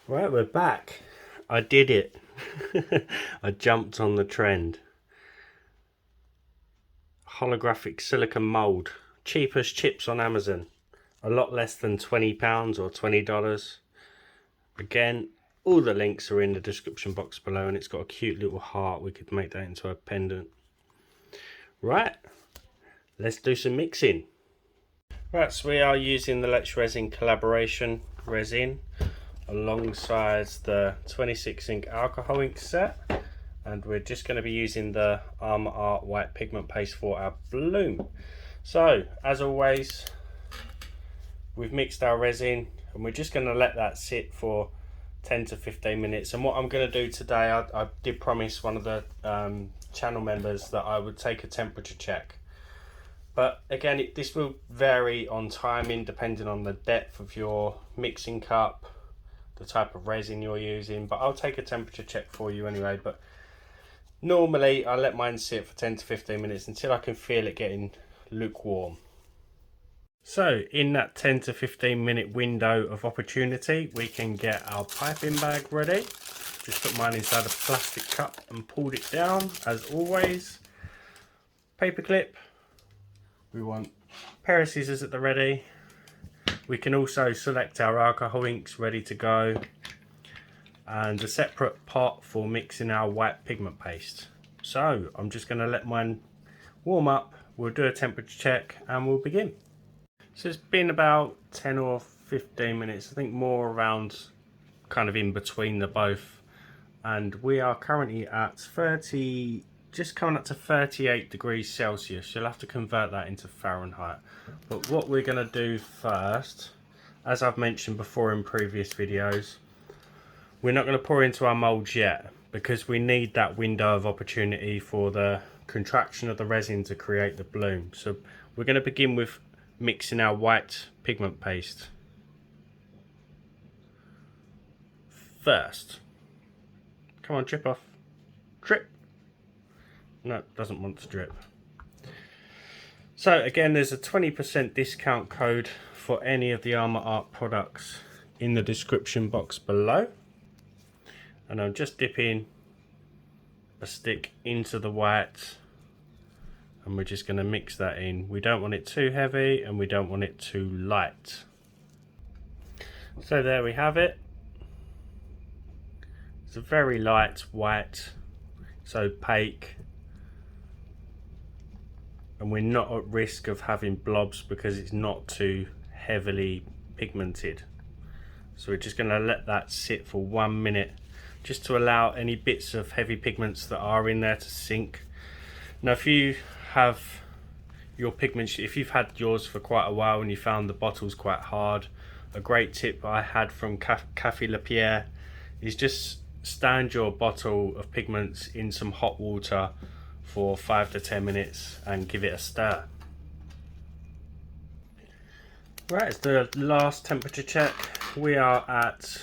Right, we're back. I did it. I jumped on the trend. Holographic silicone mould. Cheapest chips on Amazon. A lot less than £20 or $20. Again, all the links are in the description box below, and it's got a cute little heart. We could make that into a pendant. Right, let's do some mixing. Right, so we are using the Let's Resin collaboration resin alongside the 26 ink alcohol ink set, and we're just going to be using the Armour Art white pigment paste for our bloom. So as always, we've mixed our resin and we're just going to let that sit for 10 to 15 minutes. And what I'm going to do today, I did promise one of the channel members that I would take a temperature check, but again this will vary on timing depending on the depth of your mixing cup, the type of resin you're using, but I'll take a temperature check for you anyway. But normally I let mine sit for 10 to 15 minutes until I can feel it getting lukewarm. So in that 10 to 15 minute window of opportunity, we can get our piping bag ready. Just put mine inside a plastic cup and pulled it down as always. Paper clip. We want a pair of scissors at the ready. We can also select our alcohol inks ready to go, and a separate pot for mixing our white pigment paste. So I'm just going to let mine warm up, we'll do a temperature check and we'll begin. So it's been about 10 or 15 minutes, I think more around kind of in between the both, and we are currently at 30, just coming up to 38 degrees Celsius. You'll have to convert that into Fahrenheit. But what we're going to do first, as I've mentioned before in previous videos, we're not going to pour into our moulds yet because we need that window of opportunity for the contraction of the resin to create the bloom. So we're going to begin with mixing our white pigment paste first. Come on, drip off. Drip. No, it doesn't want to drip. So again, there's a 20% discount code for any of the Armour Art products in the description box below. And I'm just dipping a stick into the white and we're just going to mix that in. We don't want it too heavy and we don't want it too light. So there we have it. It's a very light white, it's opaque, and we're not at risk of having blobs because it's not too heavily pigmented. So we're just going to let that sit for 1 minute just to allow any bits of heavy pigments that are in there to sink. Now if you have your pigments, if you've had yours for quite a while and you found the bottles quite hard, a great tip I had from Café La Pierre is just stand your bottle of pigments in some hot water for 5 to 10 minutes and give it a stir. Right, it's the last temperature check. We are at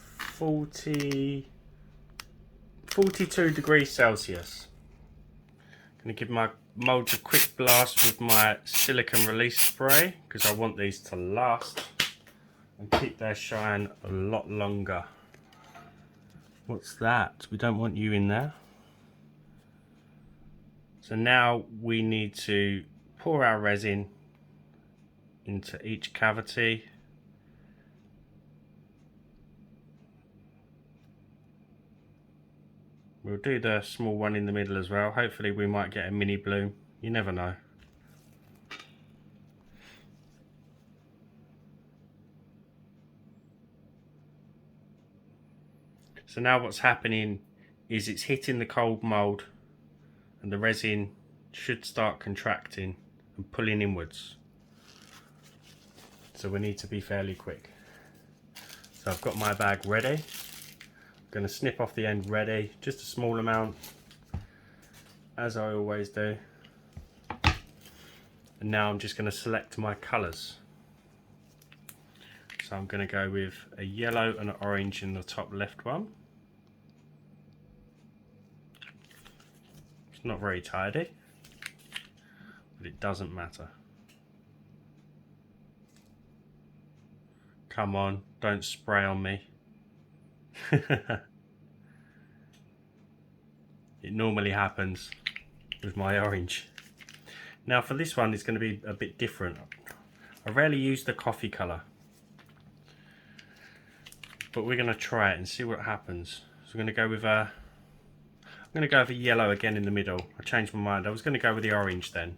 42 degrees Celsius. I'm going to give my moulds a quick blast with my silicone release spray because I want these to last and keep their shine a lot longer. What's that? We don't want you in there. So now we need to pour our resin into each cavity. We'll do the small one in the middle as well. Hopefully we might get a mini bloom. You never know. So now what's happening is it's hitting the cold mould and the resin should start contracting and pulling inwards. So we need to be fairly quick. So I've got my bag ready. I'm going to snip off the end ready, just a small amount, as I always do. And now I'm just going to select my colours. So I'm going to go with a yellow and an orange in the top left one. It's not very tidy, but it doesn't matter. Come on, don't spray on me. It normally happens with my orange. Now for this one, it's going to be a bit different. I rarely use the coffee colour, but we're going to try it and see what happens. So I'm going to go with I'm going to go with a yellow again in the middle. I changed my mind. I was going to go with the orange then.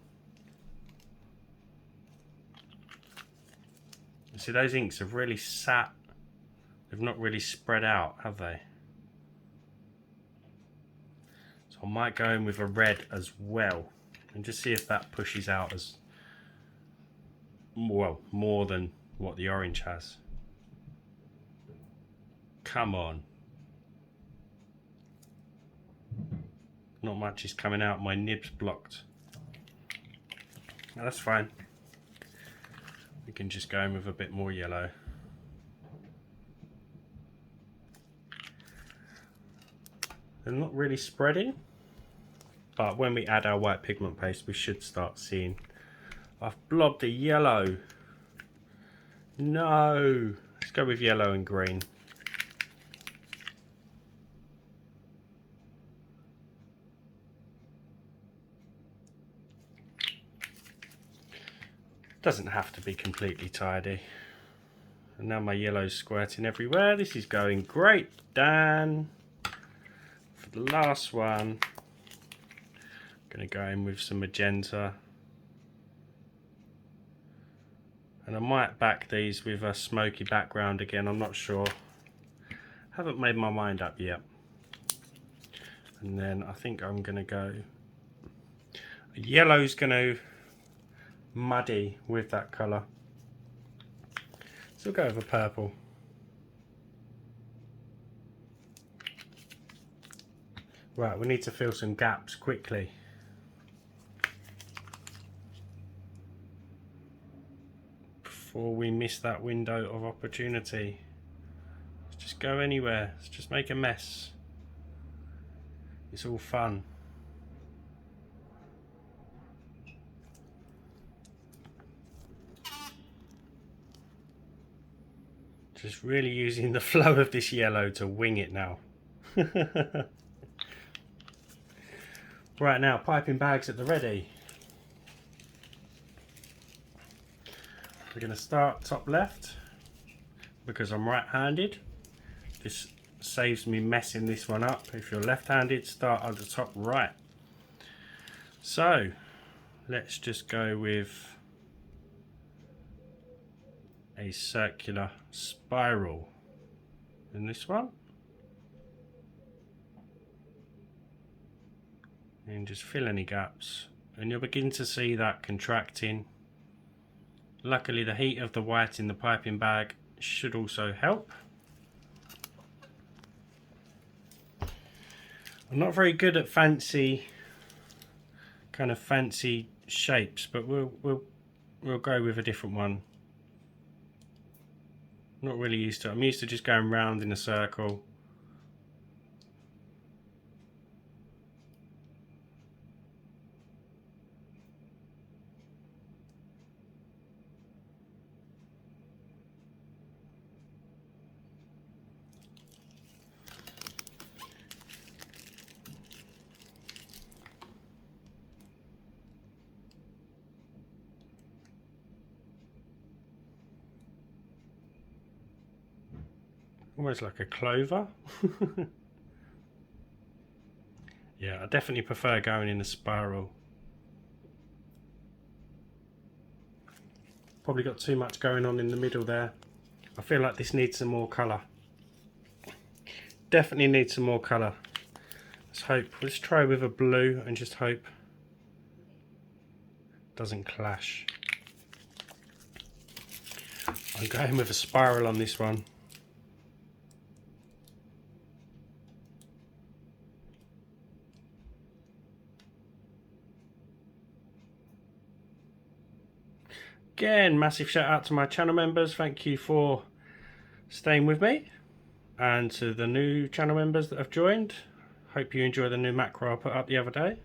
See, those inks have really sat. They've not really spread out, have they? So I might go in with a red as well and just see if that pushes out as well, more than what the orange has. Come on. Not much is coming out. My nib's blocked. No, that's fine. We can just go in with a bit more yellow. They're not really spreading, but when we add our white pigment paste, we should start seeing. I've blobbed the yellow. No. Let's go with yellow and green. Doesn't have to be completely tidy. And now my yellow's squirting everywhere. This is going great, Dan. For the last one, I'm going to go in with some magenta. And I might back these with a smoky background again, I'm not sure. Haven't made my mind up yet. And then I think I'm going to go... Yellow's going to muddy with that colour. So we'll go with a purple. Right, we need to fill some gaps quickly. Before we miss that window of opportunity. Let's just go anywhere. Let's just make a mess. It's all fun. Just really using the flow of this yellow to wing it now. Right, now piping bags at the ready. We're going to start top left because I'm right-handed. This saves me messing this one up. If you're left-handed, start at the top right. So let's just go with a circular spiral in this one, and just fill any gaps, and you'll begin to see that contracting. Luckily the heat of the white in the piping bag should also help. I'm not very good at fancy shapes, but we'll go with a different one. Not really used to it. I'm used to just going round in a circle. Almost like a clover. Yeah, I definitely prefer going in a spiral. Probably got too much going on in the middle there. I feel like this needs some more colour. Definitely needs some more colour. Let's try with a blue and just hope it doesn't clash. I'm going with a spiral on this one. Again, massive shout out to my channel members. Thank you for staying with me, and to the new channel members that have joined. Hope you enjoy the new macro I put up the other day,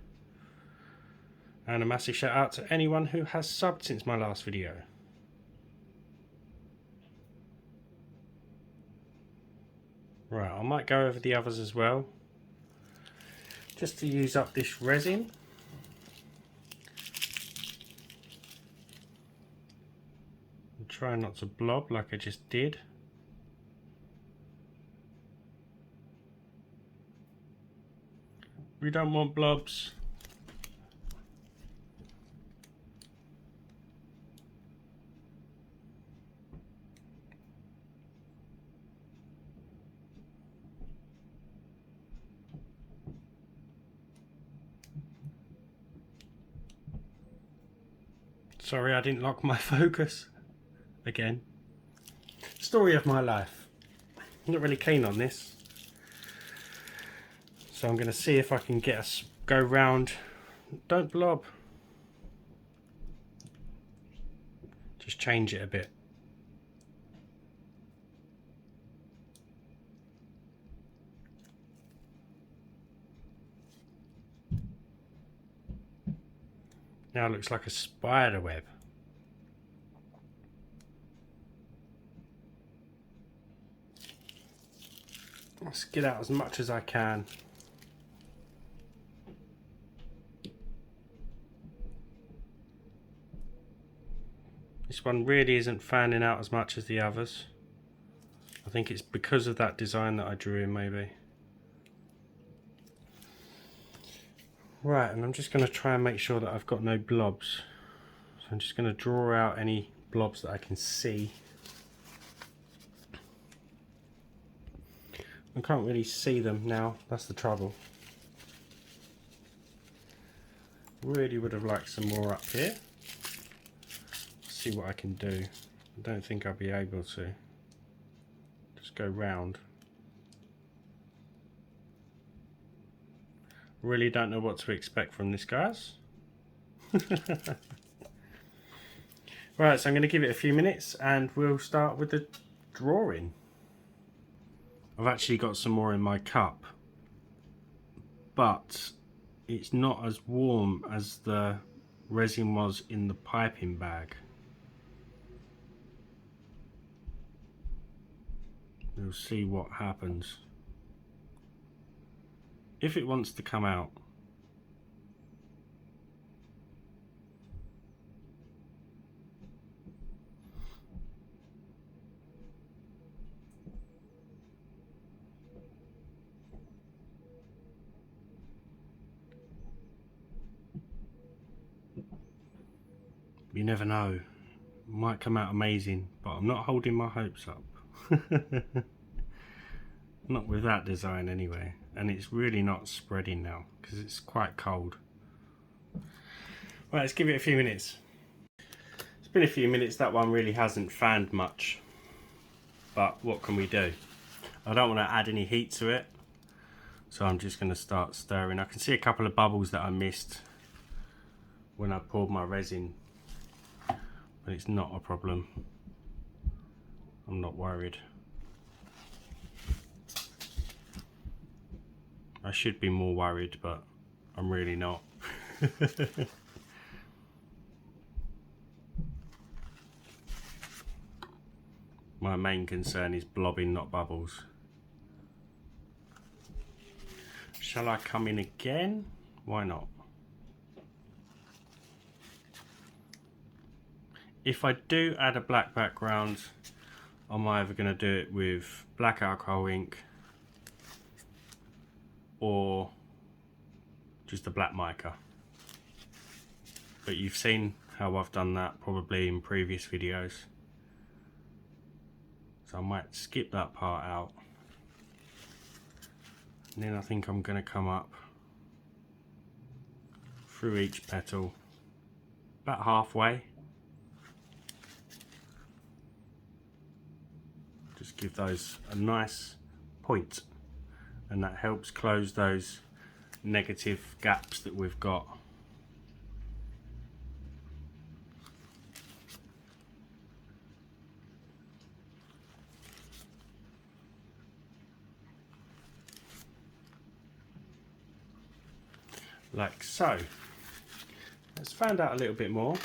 and a massive shout out to anyone who has subbed since my last video. Right, I might go over the others as well, just to use up this resin. And try not to blob like I just did. We don't want blobs. Sorry, I didn't lock my focus. Again. Story of my life. I'm not really keen on this. So I'm going to see if I can get us go round. Don't blob. Just change it a bit. Now it looks like a spider web. Let's get out as much as I can. This one really isn't fanning out as much as the others. I think it's because of that design that I drew in, maybe. Right, and I'm just going to try and make sure that I've got no blobs. So I'm just going to draw out any blobs that I can see. I can't really see them now, that's the trouble. Really would have liked some more up here. See what I can do. I don't think I'll be able to. Just go round. Really don't know what to expect from this, guys. Right, so I'm going to give it a few minutes and we'll start with the drawing. I've actually got some more in my cup, but it's not as warm as the resin was in the piping bag. We'll see what happens. If it wants to come out. You never know. It might come out amazing, but I'm not holding my hopes up. Not with that design anyway. And it's really not spreading now because it's quite cold. Right, let's give it a few minutes. It's been a few minutes. That one really hasn't fanned much, but what can we do? I don't want to add any heat to it, so I'm just going to start stirring. I can see a couple of bubbles that I missed when I poured my resin, but it's not a problem. I'm not worried. I should be more worried, but I'm really not. My main concern is blobbing, not bubbles. Shall I come in again? Why not? If I do add a black background, I'm either going to do it with black alcohol ink or just a black mica. But you've seen how I've done that probably in previous videos. So I might skip that part out. And then I think I'm going to come up through each petal about halfway. Just give those a nice point, and that helps close those negative gaps that we've got. Like so. Let's find out a little bit more.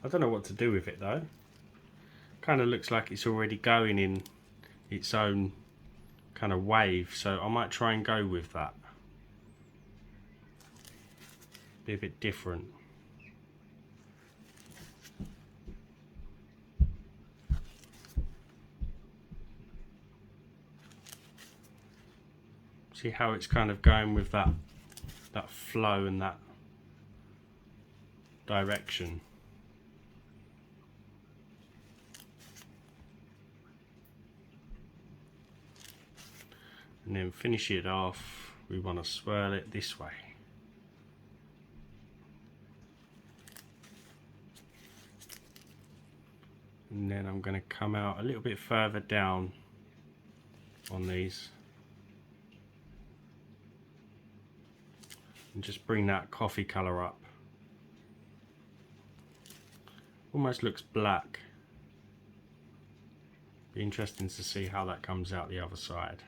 I don't know what to do with it though. Kind of looks like it's already going in its own kind of wave, so I might try and go with that. Be a bit different. See how it's kind of going with that flow and that direction. And then finish it off, we want to swirl it this way. And then I'm going to come out a little bit further down on these. And just bring that coffee colour up. Almost looks black. Be interesting to see how that comes out the other side.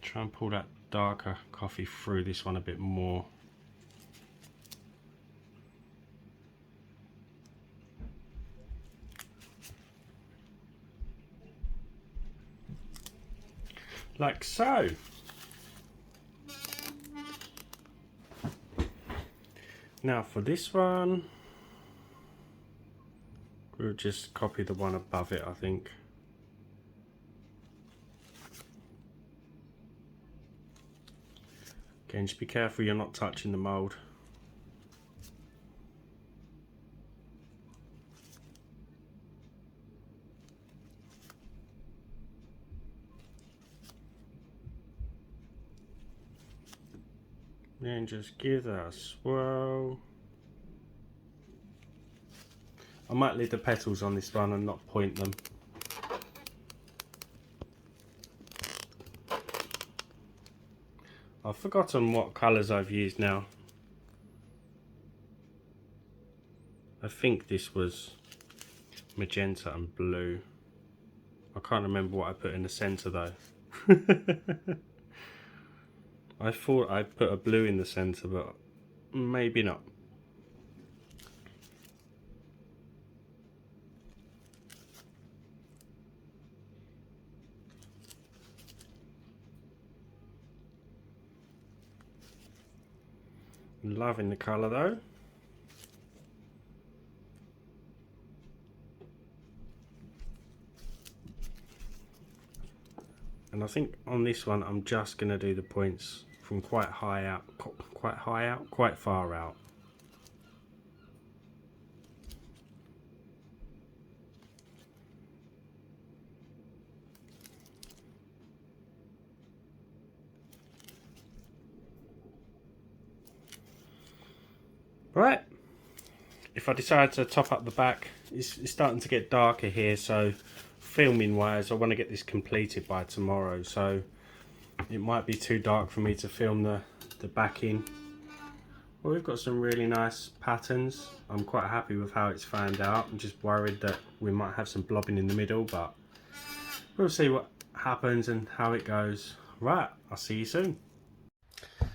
Try and pull that darker coffee through this one a bit more. Like so. Now for this one, we'll just copy the one above it, I think. Again, just be careful you're not touching the mould. Then just give that a swirl. I might leave the petals on this one and not point them. I've forgotten what colours I've used now. I think this was magenta and blue. I can't remember what I put in the centre though. I thought I put a blue in the centre, but maybe not. Loving the colour though. And I think on this one I'm just going to do the points from quite far out. Right, if I decide to top up the back, it's starting to get darker here, so filming wise I want to get this completed by tomorrow, so it might be too dark for me to film the back in. Well, we've got some really nice patterns. I'm quite happy with how it's found out. I'm just worried that we might have some blobbing in the middle, but we'll see what happens and how it goes. Right, I'll see you soon.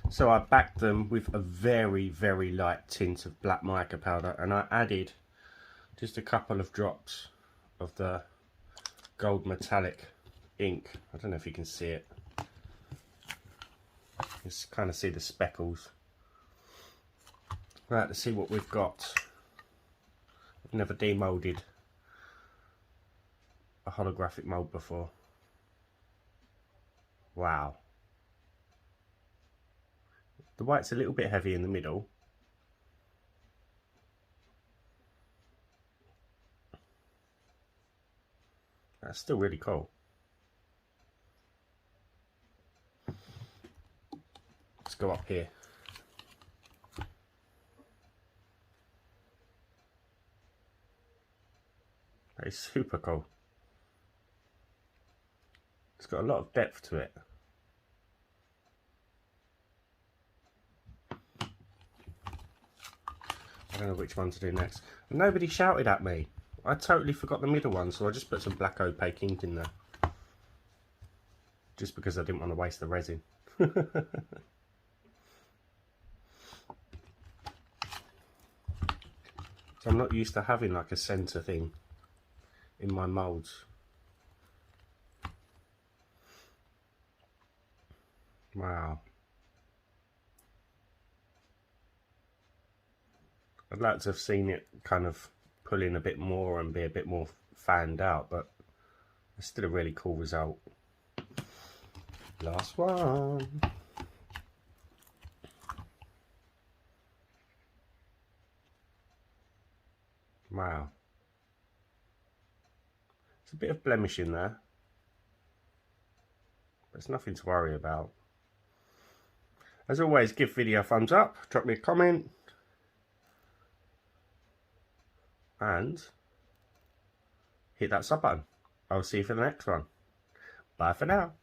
So I backed them with a very, very light tint of black mica powder, and I added just a couple of drops of the gold metallic ink. I don't know if you can see it. You can kind of see the speckles. Right, let's see what we've got. I've never demolded a holographic mould before. Wow. The white's a little bit heavy in the middle. That's still really cool. Let's go up here. That is super cool. It's got a lot of depth to it. I don't know which one to do next. Nobody shouted at me. I totally forgot the middle one, so I just put some black opaque ink in there. Just because I didn't want to waste the resin. So I'm not used to having like a centre thing in my moulds. Wow. I'd like to have seen it kind of pull in a bit more and be a bit more fanned out, but it's still a really cool result. Last one. Wow. It's a bit of blemish in there, but it's nothing to worry about. As always, give video a thumbs up, drop me a comment, and hit that sub button. I'll see you for the next one. Bye for now.